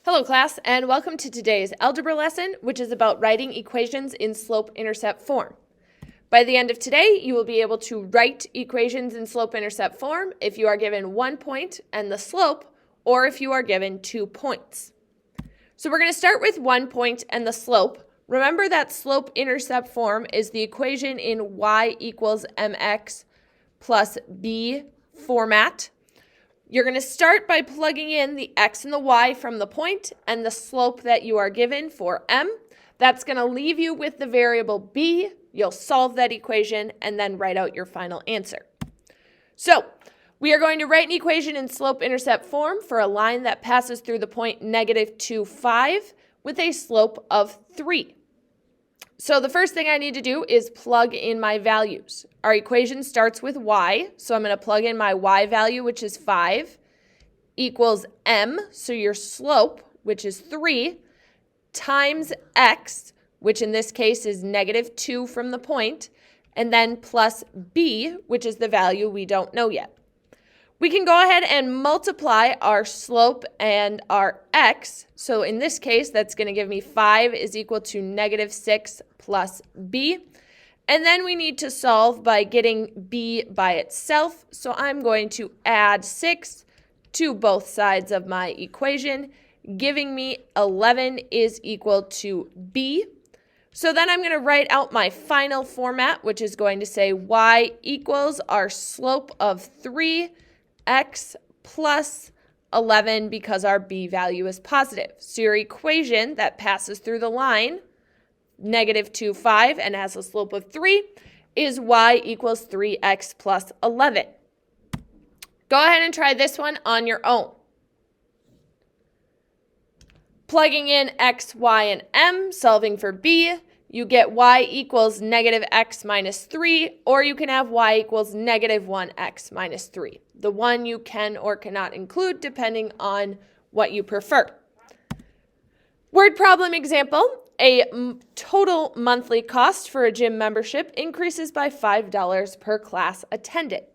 Hello class, and welcome to today's algebra lesson, which is about writing equations in slope-intercept form. By the end of today, you will be able to write equations in slope-intercept form if you are given 1 point and the slope, or if you are given 2 points. So we're going to start with 1 point and the slope. Remember that slope-intercept form is the equation in y equals mx plus b format. You're going to start by plugging in the x and the y from the point and the slope that you are given for m. That's going to leave you with the variable b. You'll solve that equation and then write out your final answer. So we are going to write an equation in slope-intercept form for a line that passes through the point -2, 5 with a slope of 3. So the first thing I need to do is plug in my values. Our equation starts with y, so I'm going to plug in my y value, which is 5, equals m, so your slope, which is 3, times x, which in this case is -2 from the point, and then plus b, which is the value we don't know yet. We can go ahead and multiply our slope and our x. So in this case, that's going to give me 5 is equal to -6 plus b. And then we need to solve by getting b by itself. So I'm going to add 6 to both sides of my equation, giving me 11 is equal to b. So then I'm going to write out my final format, which is going to say y equals our slope of 3 x plus 11 because our b value is positive. So your equation that passes through the line, -2, 5, and has a slope of 3, is y equals 3x plus 11. Go ahead and try this one on your own. Plugging in x, y, and m, solving for b, you get y equals -x minus 3, or you can have y equals -1x minus 3. The one you can or cannot include depending on what you prefer. Word problem example, a total monthly cost for a gym membership increases by $5 per class attended.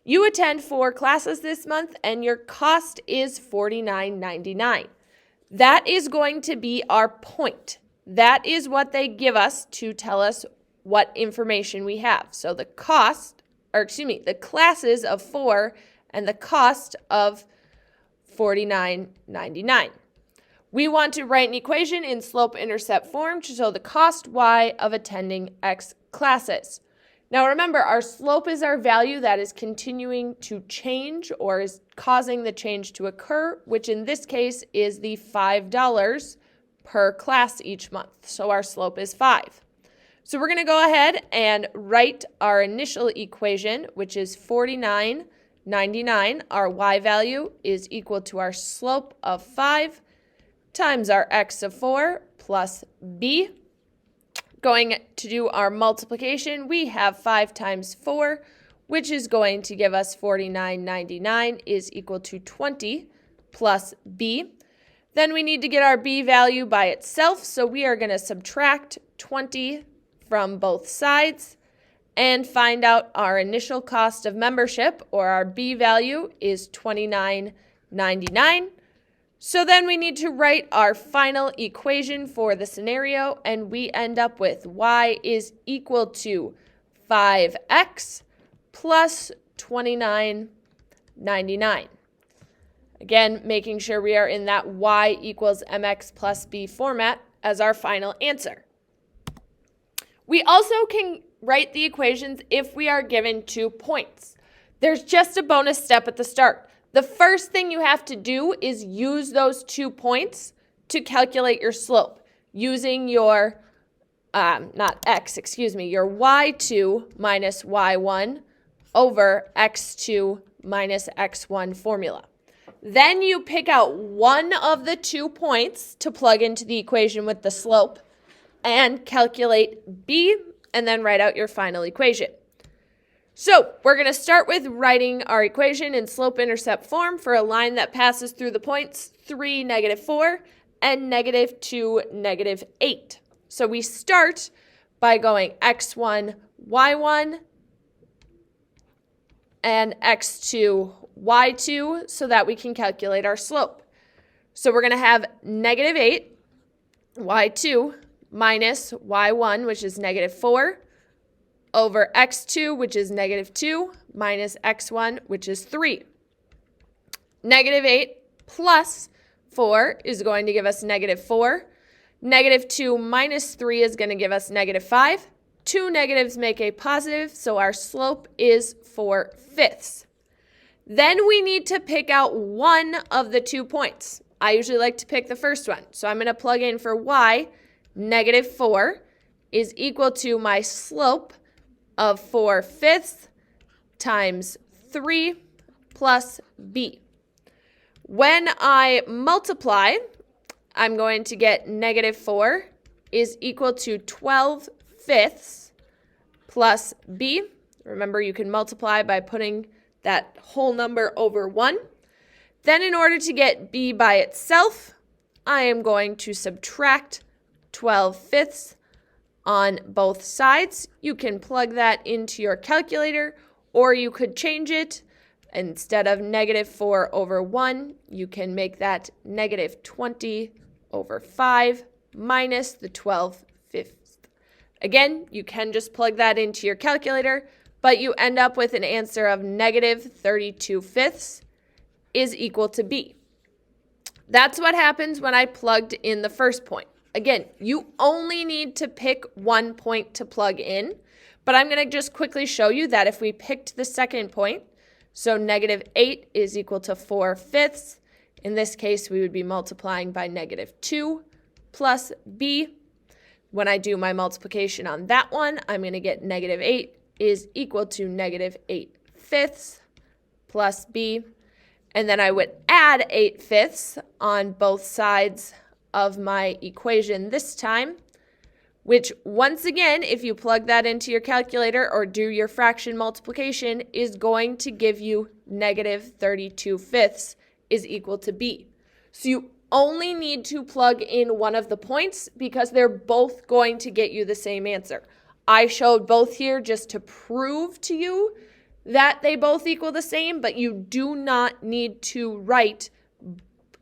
You attend 4 classes this month and your cost is $49.99. That is going to be our point. That is what they give us to tell us what information we have. So the the classes of 4 and the cost of $49.99. We want to write an equation in slope-intercept form to show the cost y of attending x classes. Now remember, our slope is our value that is continuing to change or is causing the change to occur, which in this case is the $5 per class each month. So our slope is 5. So we're going to go ahead and write our initial equation, which is $49.99. Our y value is equal to our slope of 5 times our x of 4 plus b. Going to do our multiplication, we have 5 times 4, which is going to give us $49.99 is equal to 20 plus b. Then we need to get our b value by itself, so we are going to subtract 20 from both sides and find out our initial cost of membership, or our b value is $29.99. So then we need to write our final equation for the scenario, and we end up with y is equal to 5x plus $29.99. Again, making sure we are in that y equals mx plus b format as our final answer. We also can write the equations if we are given 2 points. There's just a bonus step at the start. The first thing you have to do is use those 2 points to calculate your slope using your, your y2 minus y1 over x2 minus x1 formula. Then you pick out one of the 2 points to plug into the equation with the slope and calculate b, and then write out your final equation. So we're going to start with writing our equation in slope-intercept form for a line that passes through the points 3, -4, and -2, -8. So we start by going x1, y1, and x2, y2, so that we can calculate our slope. So we're going to have negative 8, y2, minus y1, which is negative 4, over x2, which is negative 2, minus x1, which is 3. Negative 8 plus 4 is going to give us negative 4. Negative 2 minus 3 is going to give us negative 5. Two negatives make a positive, so our slope is 4/5. Then we need to pick out one of the 2 points. I usually like to pick the first one. So I'm going to plug in for y, negative 4 is equal to my slope of 4/5 times 3 plus b. When I multiply, I'm going to get negative 4 is equal to 12/5 plus b. Remember, you can multiply by putting that whole number over 1. Then in order to get b by itself, I am going to subtract 12/5 on both sides. You can plug that into your calculator, or you could change it. Instead of negative 4 over 1, you can make that negative 20 over 5 minus the 12/5. Again, you can just plug that into your calculator, but you end up with an answer of negative 32/5 is equal to b. That's what happens when I plugged in the first point. Again, you only need to pick one point to plug in, but I'm going to just quickly show you that if we picked the second point, so negative 8 is equal to 4/5. In this case, we would be multiplying by negative 2 plus b. When I do my multiplication on that one, I'm going to get negative 8 is equal to negative 8/5 plus b. And then I would add 8/5 on both sides of my equation this time, which once again, if you plug that into your calculator or do your fraction multiplication, is going to give you negative 32/5 is equal to b. So you only need to plug in one of the points because they're both going to get you the same answer. I showed both here just to prove to you that they both equal the same, but you do not need to write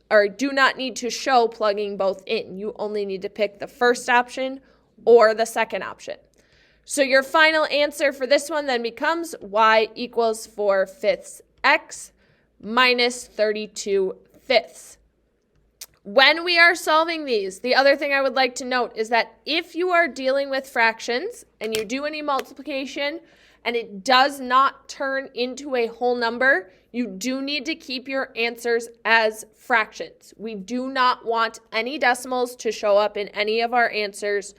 or do not need to show plugging both in. You only need to pick the first option or the second option. So your final answer for this one then becomes y equals 4/5 x minus 32/5. When we are solving these, the other thing I would like to note is that if you are dealing with fractions and you do any multiplication and it does not turn into a whole number, you do need to keep your answers as fractions. We do not want any decimals to show up in any of our answers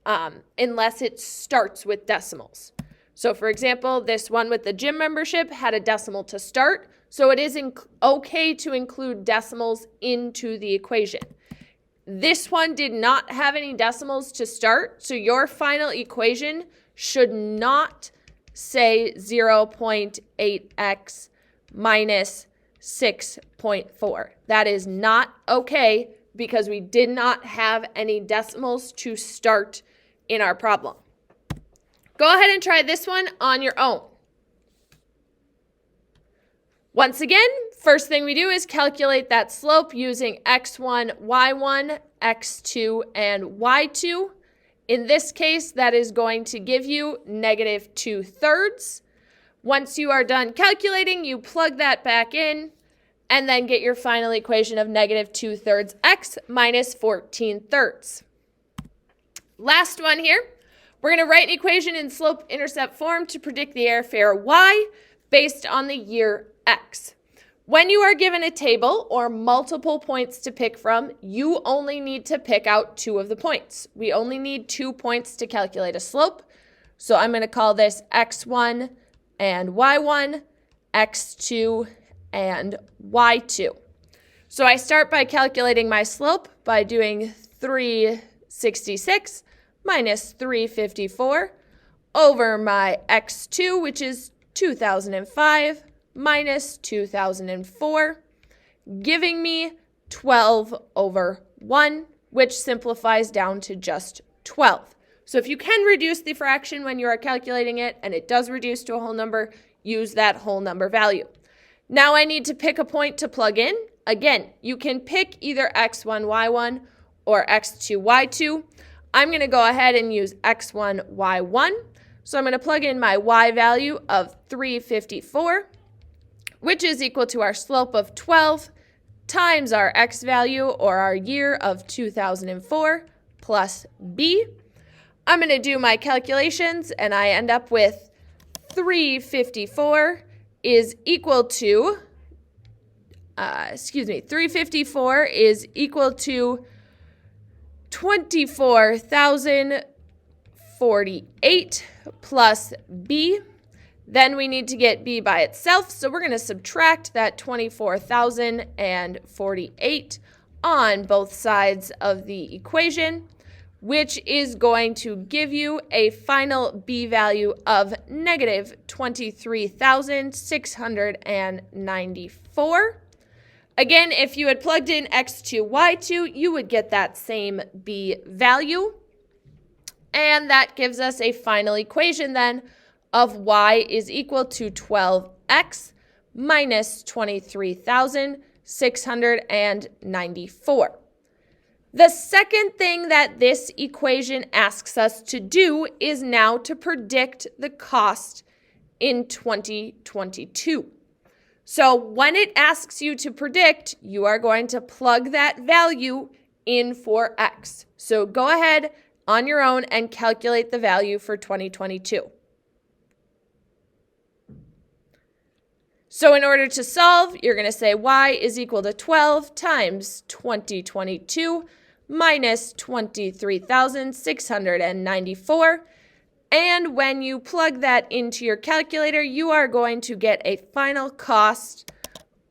unless it starts with decimals. So for example, this one with the gym membership had a decimal to start, so it is okay to include decimals into the equation. This one did not have any decimals to start, so your final equation should not say 0.8x minus 6.4. That is not okay because we did not have any decimals to start in our problem. Go ahead and try this one on your own. Once again, first thing we do is calculate that slope using x1, y1, x2, and y2. In this case, that is going to give you negative 2/3. Once you are done calculating, you plug that back in and then get your final equation of negative 2/3 x minus 14/3. Last one here. We're going to write an equation in slope-intercept form to predict the airfare y based on the year x. When you are given a table or multiple points to pick from, you only need to pick out 2 of the points. We only need 2 points to calculate a slope. So I'm going to call this x1 and y1, x2 and y2. So I start by calculating my slope by doing 366 minus 354 over my x2, which is 2005, minus 2004, giving me 12 over 1, which simplifies down to just 12. So if you can reduce the fraction when you are calculating it, and it does reduce to a whole number, use that whole number value. Now I need to pick a point to plug in. Again, you can pick either x1, y1 or x2, y2. I'm going to go ahead and use x1, y1. So I'm going to plug in my y value of 354, which is equal to our slope of 12 times our x value, or our year of 2004, plus b. I'm going to do my calculations, and I end up with 354 is equal to, 354 is equal to 24,048 plus b. Then we need to get b by itself, so we're going to subtract that 24,048 on both sides of the equation, which is going to give you a final b value of negative 23,694. Again, if you had plugged in x2, y2, you would get that same b value. And that gives us a final equation then of y is equal to 12x minus 23,694. The second thing that this equation asks us to do is now to predict the cost in 2022. So when it asks you to predict, you are going to plug that value in for x. So go ahead on your own and calculate the value for 2022. So in order to solve, you're going to say y is equal to 12 times 2022 minus 23,694. And when you plug that into your calculator, you are going to get a final cost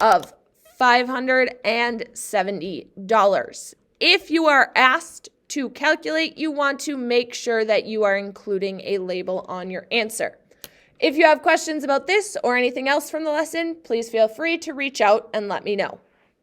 of $570. If you are asked to calculate, you want to make sure that you are including a label on your answer. If you have questions about this or anything else from the lesson, please feel free to reach out and let me know.